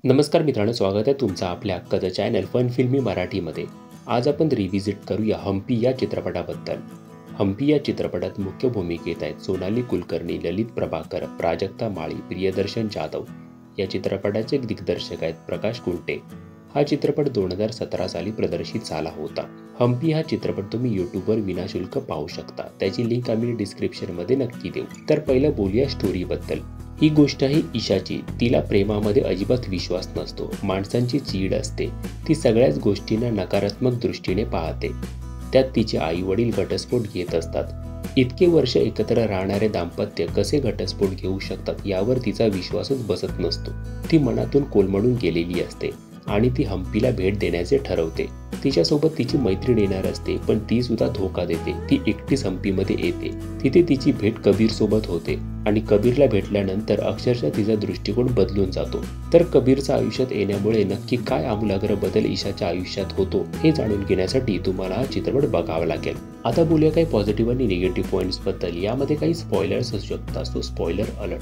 नमस्कार मित्रांनो, स्वागत आहे तुमचं आपल्या हक्काचं चॅनल फन फिल्मी मराठीमध्ये. आज आपण रिव्हिजिट करूया हम्पी या चित्रपटाबद्दल. हम्पी या चित्रपटात मुख्य भूमिकेत आहेत सोनाली कुलकर्णी, ललित प्रभाकर, प्राजक्ता माळी, प्रियदर्शन जाधव. या चित्रपटाचे दिग्दर्शक आहेत प्रकाश कुंटे. हा चित्रपट 2017 साली प्रदर्शित झाला होता. हम्पी हा चित्रपट तुम्ही यूट्यूबवर विनाशुल्क पाहू शकता. त्याची लिंक आम्ही डिस्क्रिप्शनमध्ये नक्की देऊ. तर पहिलं बोलूया स्टोरीबद्दल. ही गोष्ट आहे ईशाची. तिला प्रेमामध्ये अजिबात विश्वास नसतो. माणसांची चीड असते. ती सगळ्याच गोष्टींना नकारात्मक दृष्टीने पाहते. त्यात तिचे आई वडील घटस्फोट घेत असतात. इतके वर्ष एकत्र राहणारे दाम्पत्य कसे घटस्फोट घेऊ शकतात यावर तिचा विश्वासच बसत नसतो. ती मनातून कोलमडून गेलेली असते आणि ती हम्पीला भेट देण्याचे ठरवते. तिच्यासोबत तिची मैत्रीण येणार असते, पण ती सुद्धा धोका देते. ती एकटीच हम्पीमध्ये येते. तिथे तिची भेट कबीर सोबत होते आणि कबीरला भेटल्यानंतर अक्षरशः तिचा दृष्टिकोन बदलून जातो. तर कबीरच्या आयुष्यात येण्यामुळे नक्की काय आमूलाग्र बदल ईशाच्या आयुष्यात होतो हे जाणून घेण्यासाठी तुम्हाला हा चित्रपट बघावा लागेल. आता बोलूया काही पॉझिटिव्ह आणि निगेटिव्ह पॉईंट्स बद्दल. यामध्ये काही स्पॉयलर्स असू शकतात, सो स्पॉयलर अलर्ट.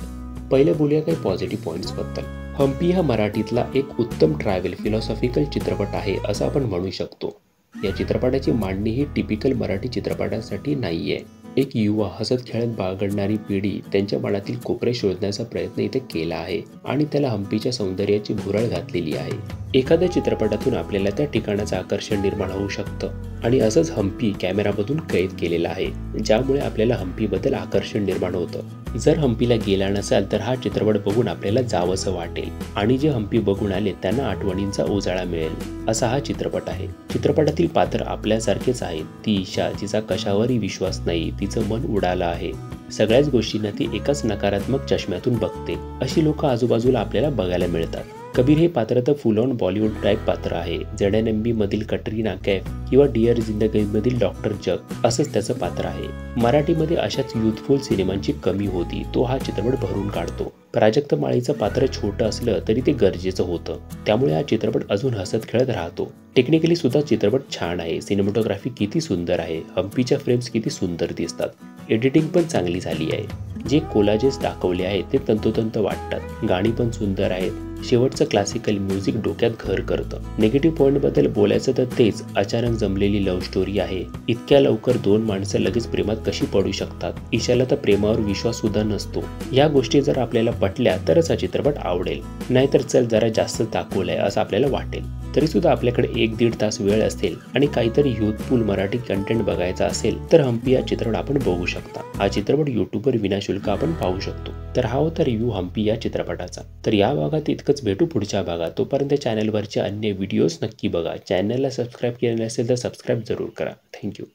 पहिले बोलूया काही पॉझिटिव्ह पॉईंट्स बद्दल. हम्पी हा मराठीतला एक उत्तम ट्रॅव्हल फिलॉसॉफिकल चित्रपट आहे असं आपण म्हणू शकतो. या चित्रपटाची मांडणी ही टिपिकल मराठी चित्रपटांसाठी नाहीये. एक युवा हसत खेळत बागडणारी पिढी त्यांच्या मनातील कोपरे शोधण्याचा प्रयत्न इथे केला आहे आणि त्याला हम्पीच्या सौंदर्याची भुरळ घातलेली आहे. एखाद्या चित्रपटातून आपल्याला त्या ठिकाणाचं आकर्षण निर्माण होऊ शकतं आणि असंच हम्पी कॅमेरामधून कैद केलेला आहे, ज्यामुळे आपल्याला हम्पीबद्दल आकर्षण निर्माण होतं. जर हम्पीला गेला नसाल तर हा चित्रपट बघून आपल्याला जावंसं वाटेल आणि जे हम्पी बघून आले त्यांना आठवणींचा उजाळा मिळेल असा हा चित्रपट आहे. चित्रपटातील पात्र आपल्यासारखेच आहेत. ती ईशा, जिचा कशावरही विश्वास नाही, तिचं मन उडालं आहे. सगळ्याच गोष्टींना ती एकाच नकारात्मक चष्म्यातून बघते. अशी लोक आजूबाजूला आपल्याला बघायला मिळतात. कबीर हे पात्र तर फुल ऑन बॉलिवूड टाईप पात्र आहे. ZNMB मधील कटरीना कैफ किंवा डिअर जिंदगीमधील डॉक्टर जग असंच त्याचं पात्र आहे. मराठीमध्ये अशाच युथफुल सिनेमांची कमी होती, तो हा चित्रपट भरून काढतो. प्राजक्त माळीचं पात्र छोटं असलं तरी ते गरजेचं होतं, त्यामुळे हा चित्रपट अजून हसत खेळत राहतो. टेक्निकली सुद्धा चित्रपट छान आहे. सिनेमॅटोग्राफी किती सुंदर आहे. हम्पीच्या फ्रेम्स किती सुंदर दिसतात. एडिटिंग पण चांगली झाली आहे. जे कोलाजेस दाखवले आहेत ते तंतोतंत वाटतात. गाणी पण सुंदर आहेत. शेवटचं क्लासिकल म्युझिक डोक्यात घर करतं. निगेटिव्ह पॉईंटबद्दल बोलायचं तर तेच, अचानक जमलेली लव्ह स्टोरी आहे. इतक्या लवकर दोन माणसं लगेच प्रेमात कशी पडू शकतात. ईशाला तर प्रेमावर विश्वास सुद्धा नसतो. या गोष्टी जर आपल्याला पटल्या तरच हा चित्रपट आवडेल, नाहीतर चल जरा जास्त दाखवलंय असं आपल्याला वाटेल. तरी सुद्धा आपल्याकडे 1-1.5 तास वेळ असेल आणि काहीतरी युथफुल मराठी कंटेंट बघायचा असेल तर हम्पी हा चित्रपट आपण बघू शकता. हा चित्रपट यूट्यूबवर विनाशुल्क आपण पाहू शकतो. तर हा होता रिव्ह्यू हम्पी या चित्रपटाचा. तर या भागात इतकंच. भेटू पुढच्या भागात. तोपर्यंत चॅनलवरचे अन्य व्हिडिओज नक्की बघा. चॅनलला सबस्क्राईब केले नसेल तर सबस्क्राईब जरूर करा. थँक्यू.